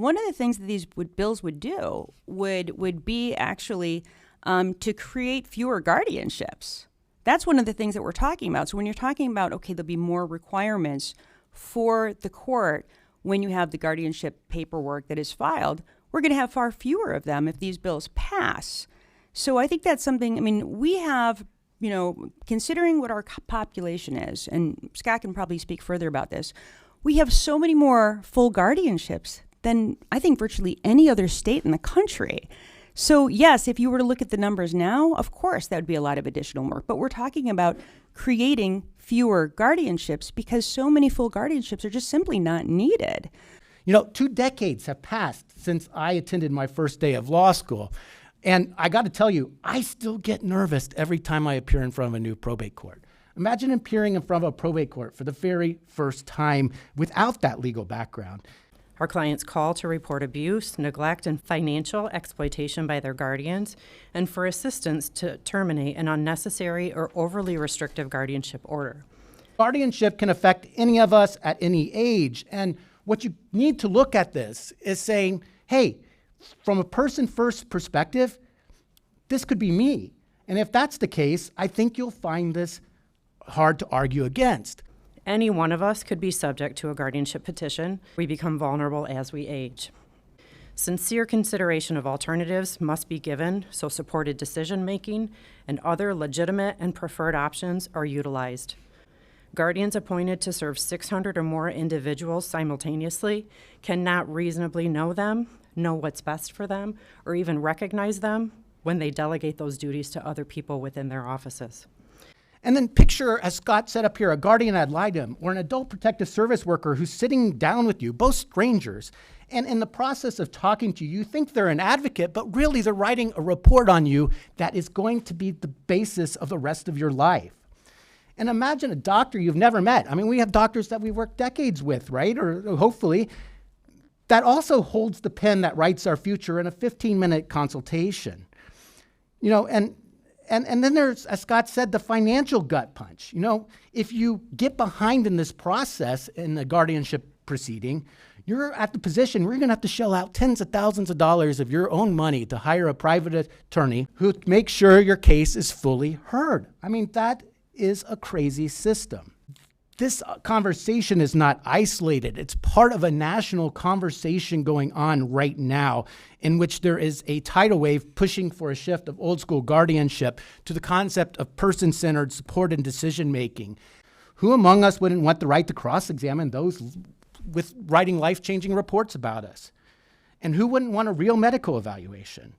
one of the things that these bills would do would be actually to create fewer guardianships. That's one of the things that we're talking about. So when you're talking about, okay, there'll be more requirements for the court when you have the guardianship paperwork that is filed, we're going to have far fewer of them if these bills pass. So I think that's something, I mean, we have, considering what our population is, and Scott can probably speak further about this, we have so many more full guardianships than I think virtually any other state in the country. So yes, if you were to look at the numbers now, of course, that would be a lot of additional work. But we're talking about creating fewer guardianships because so many full guardianships are just simply not needed. 2 decades have passed since I attended my first day of law school. And I got to tell you, I still get nervous every time I appear in front of a new probate court. Imagine appearing in front of a probate court for the very first time without that legal background. Our clients call to report abuse, neglect, and financial exploitation by their guardians, and for assistance to terminate an unnecessary or overly restrictive guardianship order. Guardianship can affect any of us at any age, and what you need to look at this is saying, hey, from a person-first perspective, this could be me. And if that's the case, I think you'll find this hard to argue against. Any one of us could be subject to a guardianship petition. We become vulnerable as we age. Sincere consideration of alternatives must be given, so supported decision-making and other legitimate and preferred options are utilized. Guardians appointed to serve 600 or more individuals simultaneously cannot reasonably know them, know what's best for them, or even recognize them when they delegate those duties to other people within their offices. And then picture, as Scott said up here, a guardian ad litem or an adult protective service worker who's sitting down with you, both strangers, and in the process of talking to you, you think they're an advocate, but really they're writing a report on you that is going to be the basis of the rest of your life. And imagine a doctor you've never met. I mean, we have doctors that we've worked decades with, right? Or hopefully, that also holds the pen that writes our future in a 15-minute consultation. And then there's, as Scott said, the financial gut punch. If you get behind in this process in the guardianship proceeding, you're at the position where you're going to have to shell out tens of thousands of dollars of your own money to hire a private attorney who makes sure your case is fully heard. I mean, that is a crazy system. This conversation is not isolated. It's part of a national conversation going on right now in which there is a tidal wave pushing for a shift of old school guardianship to the concept of person-centered support and decision-making. Who among us wouldn't want the right to cross-examine those with writing life-changing reports about us? And who wouldn't want a real medical evaluation?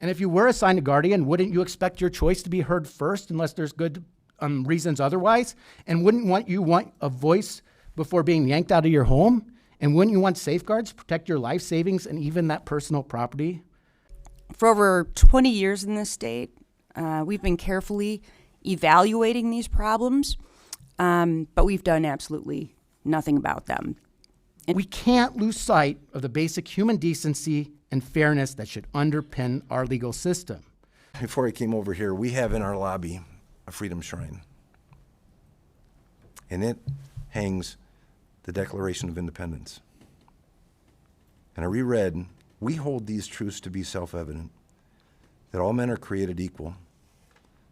And if you were assigned a guardian, wouldn't you expect your choice to be heard first unless there's good reasons otherwise? And wouldn't you want a voice before being yanked out of your home? And wouldn't you want safeguards to protect your life savings and even that personal property? For over 20 years in this state, we've been carefully evaluating these problems, but we've done absolutely nothing about them. We can't lose sight of the basic human decency and fairness that should underpin our legal system. Before I came over here, we have in our lobby a freedom shrine. And it hangs the Declaration of Independence. And I reread, we hold these truths to be self-evident, that all men are created equal,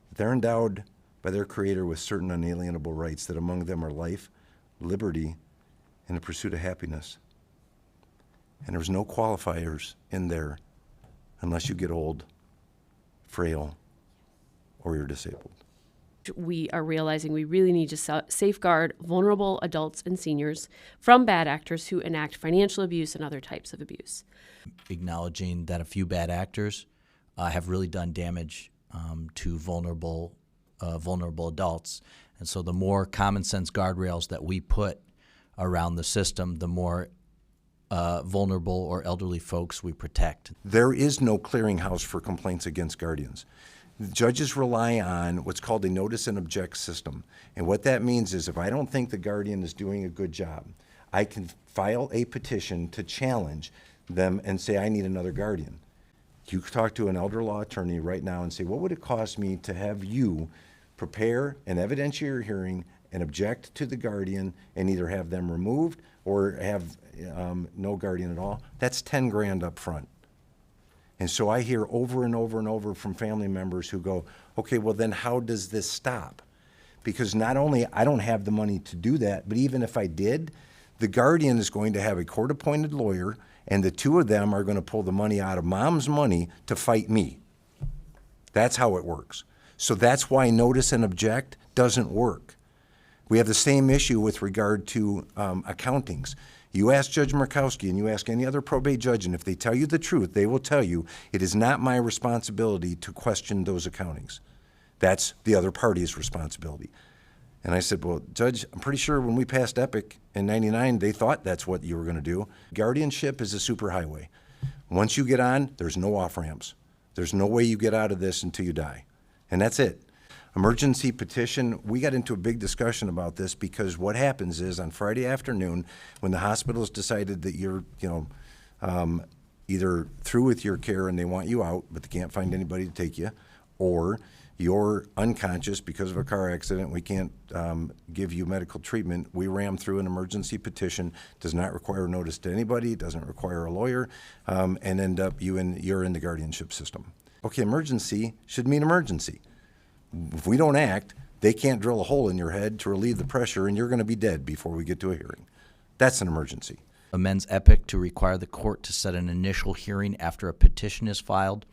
that they're endowed by their Creator with certain unalienable rights, that among them are life, liberty, and the pursuit of happiness. And there's no qualifiers in there unless you get old, frail, or you're disabled. We are realizing we really need to safeguard vulnerable adults and seniors from bad actors who enact financial abuse and other types of abuse. Acknowledging that a few bad actors have really done damage to vulnerable adults. And so the more common sense guardrails that we put around the system, the more vulnerable or elderly folks we protect. There is no clearinghouse for complaints against guardians. Judges rely on what's called a notice and object system. And what that means is if I don't think the guardian is doing a good job, I can file a petition to challenge them and say, I need another guardian. You talk to an elder law attorney right now and say, what would it cost me to have you prepare an evidentiary hearing and object to the guardian and either have them removed or have no guardian at all, that's 10 grand up front. And so I hear over and over and over from family members who go, okay, well then how does this stop? Because not only I don't have the money to do that, but even if I did, the guardian is going to have a court-appointed lawyer, and the two of them are going to pull the money out of mom's money to fight me. That's how it works. So that's why notice and object doesn't work. We have the same issue with regard to accountings. You ask Judge Murkowski and you ask any other probate judge, and if they tell you the truth, they will tell you it is not my responsibility to question those accountings. That's the other party's responsibility. And I said, well, Judge, I'm pretty sure when we passed Epic in '99, they thought that's what you were going to do. Guardianship is a superhighway. Once you get on, there's no off-ramps. There's no way you get out of this until you die. And that's it. Emergency petition, we got into a big discussion about this because what happens is on Friday afternoon, when the hospitals decided that you're, either through with your care and they want you out, but they can't find anybody to take you, or you're unconscious because of a car accident, we can't give you medical treatment, we ram through an emergency petition, does not require notice to anybody, doesn't require a lawyer, and end up you're in the guardianship system. Okay, emergency should mean emergency. If we don't act, they can't drill a hole in your head to relieve the pressure and you're going to be dead before we get to a hearing. That's an emergency. Amends Epic to require the court to set an initial hearing after a petition is filed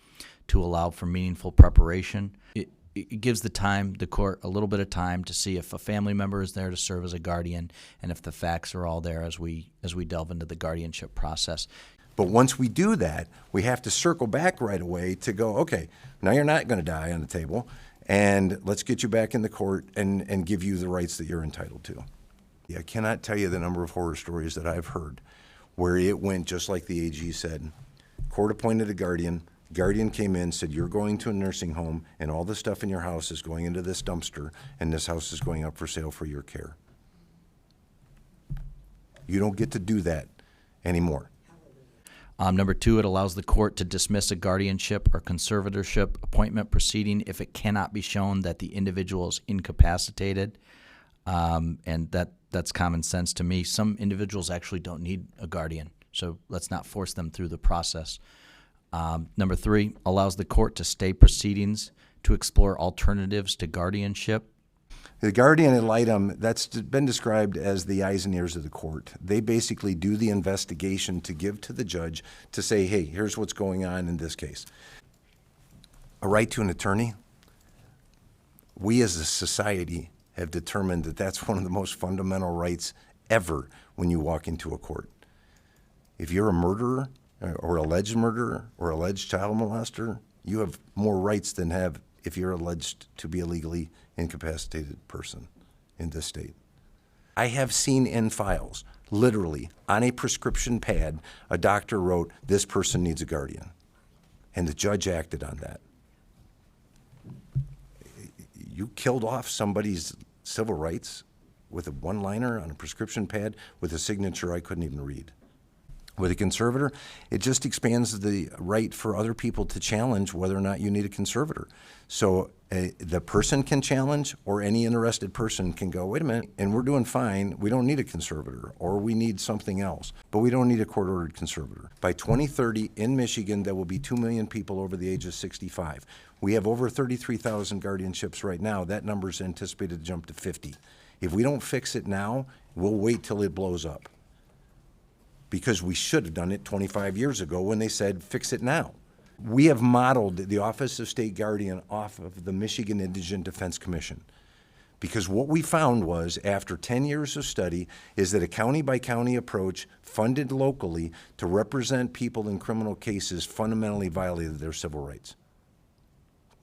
to allow for meaningful preparation. It gives the court a little bit of time to see if a family member is there to serve as a guardian and if the facts are all there as we delve into the guardianship process. But once we do that, we have to circle back right away to go, okay, now you're not going to die on the table, and let's get you back in the court and give you the rights that you're entitled to. I cannot tell you the number of horror stories that I've heard where it went just like the AG said. Court appointed a guardian. Guardian came in, said, you're going to a nursing home, and all the stuff in your house is going into this dumpster, and this house is going up for sale for your care. You don't get to do that anymore. Number 2, it allows the court to dismiss a guardianship or conservatorship appointment proceeding if it cannot be shown that the individual is incapacitated. And that's common sense to me. Some individuals actually don't need a guardian, so let's not force them through the process. Number 3, allows the court to stay proceedings to explore alternatives to guardianship. The guardian ad litem, that's been described as the eyes and ears of the court. They basically do the investigation to give to the judge to say, hey, here's what's going on in this case. A right to an attorney, we as a society have determined that that's one of the most fundamental rights ever when you walk into a court. If you're a murderer or alleged murderer or alleged child molester, you have more rights than have if you're alleged to be a legally incapacitated person in this state. I have seen in files, literally, on a prescription pad, a doctor wrote, this person needs a guardian. And the judge acted on that. You killed off somebody's civil rights with a one-liner on a prescription pad with a signature I couldn't even read. With a conservator, it just expands the right for other people to challenge whether or not you need a conservator. So the person can challenge, or any interested person can go, wait a minute, and we're doing fine, we don't need a conservator, or we need something else, but we don't need a court-ordered conservator. By 2030, in Michigan, there will be 2 million people over the age of 65. We have over 33,000 guardianships right now. That number is anticipated to jump to 50. If we don't fix it now, we'll wait till it blows up. Because we should have done it 25 years ago when they said, fix it now. We have modeled the Office of State Guardian off of the Michigan Indigent Defense Commission. Because what we found was, after 10 years of study, is that a county-by-county approach funded locally to represent people in criminal cases fundamentally violated their civil rights.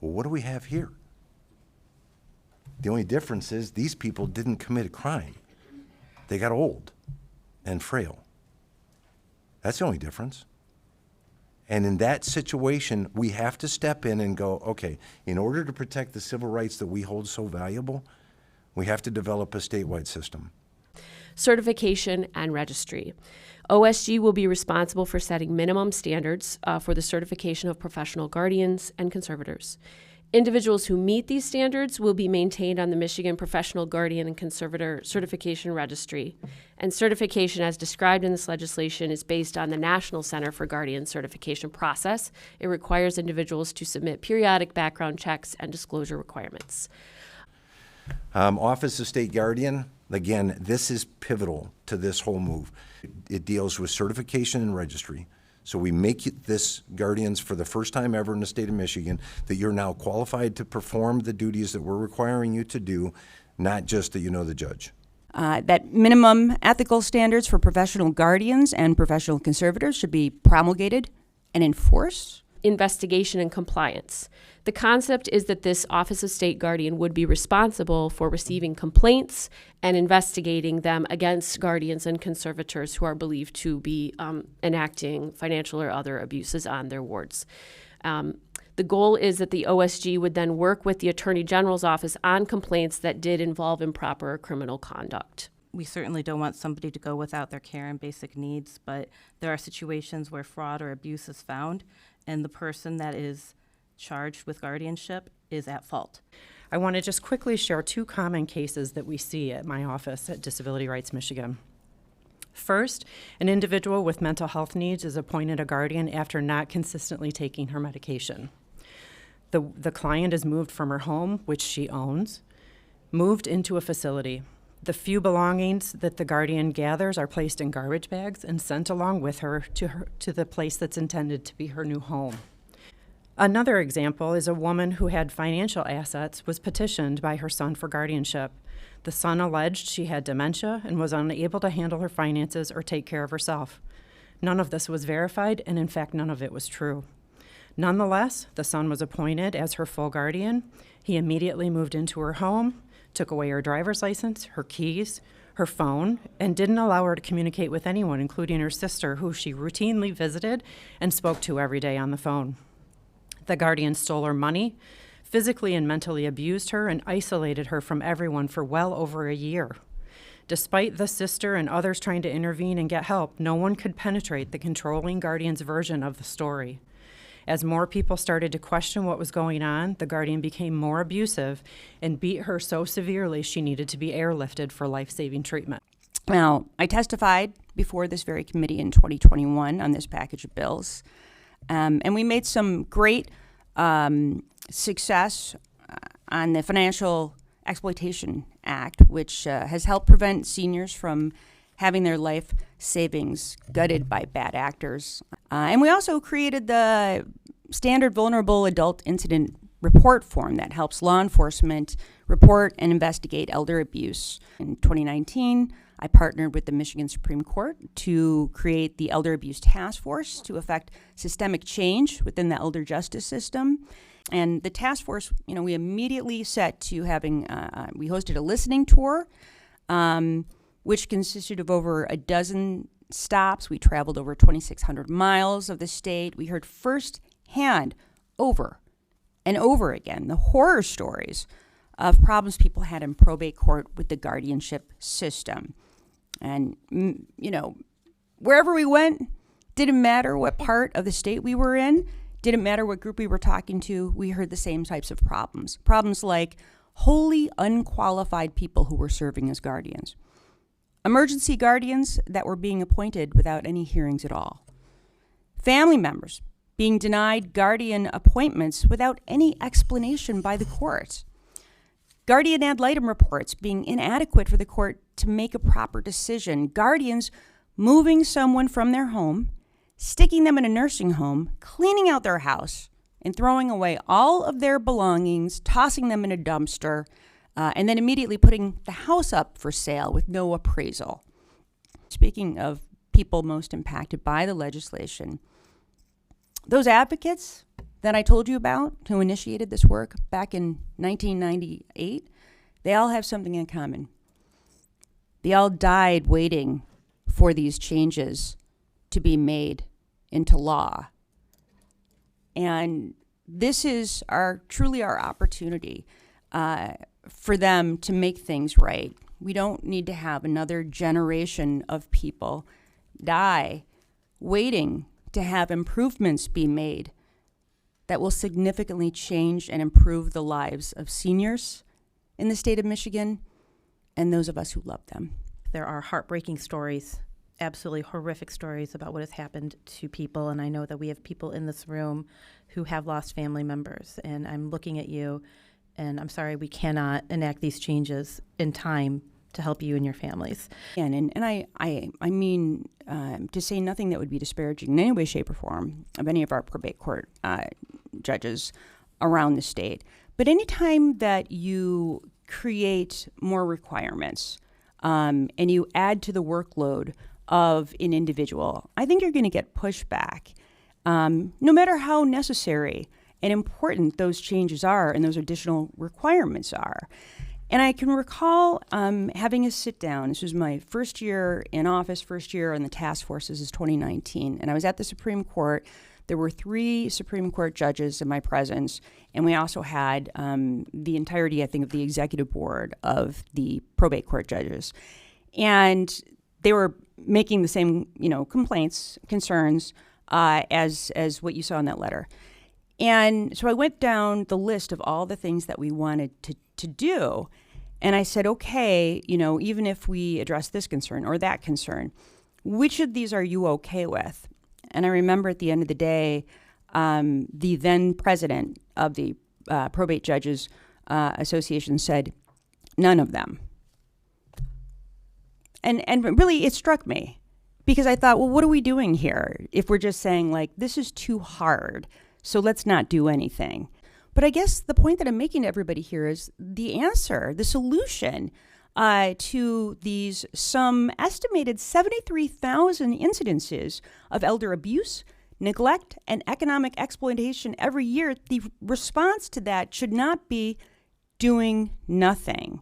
Well, what do we have here? The only difference is these people didn't commit a crime. They got old and frail. That's the only difference. And in that situation, we have to step in and go, okay, in order to protect the civil rights that we hold so valuable, we have to develop a statewide system. Certification and registry. OSG will be responsible for setting minimum standards for the certification of professional guardians and conservators. Individuals who meet these standards will be maintained on the Michigan Professional Guardian and Conservator Certification Registry. And certification, as described in this legislation, is based on the National Center for Guardian Certification process. It requires individuals to submit periodic background checks and disclosure requirements. Office of State Guardian, again, this is pivotal to this whole move. It deals with certification and registry. So we make this guardians for the first time ever in the state of Michigan, that you're now qualified to perform the duties that we're requiring you to do, not just that you know the judge. That minimum ethical standards for professional guardians and professional conservators should be promulgated and enforced. Investigation and compliance. The concept is that this Office of State Guardian would be responsible for receiving complaints and investigating them against guardians and conservators who are believed to be enacting financial or other abuses on their wards. The goal is that the OSG would then work with the Attorney General's office on complaints that did involve improper criminal conduct. We certainly don't want somebody to go without their care and basic needs, but there are situations where fraud or abuse is found, and the person that is charged with guardianship is at fault. I want to just quickly share 2 common cases that we see at my office at Disability Rights Michigan. First, an individual with mental health needs is appointed a guardian after not consistently taking her medication. The client is moved from her home, which she owns, moved into a facility. The few belongings that the guardian gathers are placed in garbage bags and sent along with her to the place that's intended to be her new home. Another example is a woman who had financial assets was petitioned by her son for guardianship. The son alleged she had dementia and was unable to handle her finances or take care of herself. None of this was verified, and in fact, none of it was true. Nonetheless, the son was appointed as her full guardian. He immediately moved into her home, took away her driver's license, her keys, her phone, and didn't allow her to communicate with anyone, including her sister, who she routinely visited and spoke to every day on the phone. The guardian stole her money, physically and mentally abused her, and isolated her from everyone for well over a year. Despite the sister and others trying to intervene and get help, no one could penetrate the controlling guardian's version of the story. As more people started to question what was going on, the guardian became more abusive and beat her so severely she needed to be airlifted for life-saving treatment. Now, I testified before this very committee in 2021 on this package of bills, and we made some great success on the Financial Exploitation Act, which has helped prevent seniors from having their life savings gutted by bad actors. And we also created the standard vulnerable adult incident report form that helps law enforcement report and investigate elder abuse. In 2019, I partnered with the Michigan Supreme Court to create the Elder Abuse Task Force to effect systemic change within the elder justice system. And the task force, we immediately set to having, we hosted a listening tour, which consisted of over a dozen stops. We traveled over 2,600 miles of the state. We heard firsthand over and over again the horror stories of problems people had in probate court with the guardianship system. And, wherever we went, didn't matter what part of the state we were in, didn't matter what group we were talking to, we heard the same types of problems. Problems like wholly unqualified people who were serving as guardians. Emergency guardians that were being appointed without any hearings at all. Family members being denied guardian appointments without any explanation by the court. Guardian ad litem reports being inadequate for the court to make a proper decision. Guardians moving someone from their home, sticking them in a nursing home, cleaning out their house, and throwing away all of their belongings, tossing them in a dumpster, and then immediately putting the house up for sale with no appraisal. Speaking of people most impacted by the legislation, those advocates that I told you about who initiated this work back in 1998, they all have something in common. They all died waiting for these changes to be made into law. And this is truly our opportunity for them to make things right. We don't need to have another generation of people die waiting to have improvements be made that will significantly change and improve the lives of seniors in the state of Michigan and those of us who love them. There are heartbreaking stories, absolutely horrific stories about what has happened to people, and I know that we have people in this room who have lost family members, and I'm looking at you, and I'm sorry we cannot enact these changes in time to help you and your families. And I mean, to say nothing that would be disparaging in any way, shape, or form of any of our probate court judges around the state. But anytime that you create more requirements and you add to the workload of an individual, I think you're going to get pushback, no matter how necessary and important those changes are and those additional requirements are. And I can recall having a sit down. This was my first year in office, first year on the task force. This is 2019. And I was at the Supreme Court. There were 3 Supreme Court judges in my presence. And we also had the entirety, I think, of the executive board of the probate court judges. And they were making the same, complaints, concerns as what you saw in that letter. And so I went down the list of all the things that we wanted to do. And I said, okay, even if we address this concern or that concern, which of these are you okay with? And I remember at the end of the day, the then president of the Probate Judges Association said, none of them. And really, it struck me because I thought, well, what are we doing here if we're just saying, like, this is too hard, so let's not do anything? But I guess the point that I'm making to everybody here is the answer, the solution to these some estimated 73,000 incidences of elder abuse, neglect, and economic exploitation every year. The response to that should not be doing nothing.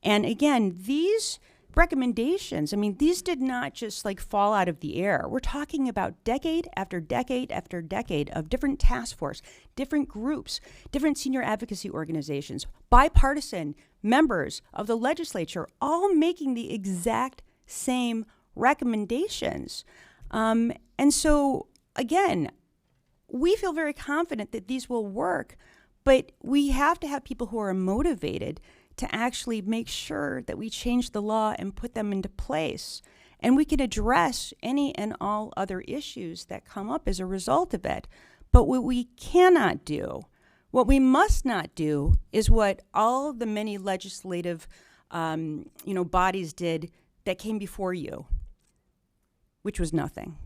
And again, these recommendations, these did not just fall out of the air. We're talking about decade after decade after decade of different task force, different groups, different senior advocacy organizations, bipartisan members of the legislature, all making the exact same recommendations. And so, again, we feel very confident that these will work, but we have to have people who are motivated to actually make sure that we change the law and put them into place. And we can address any and all other issues that come up as a result of it. But what we cannot do, what we must not do, is what all the many legislative bodies did that came before you, which was nothing.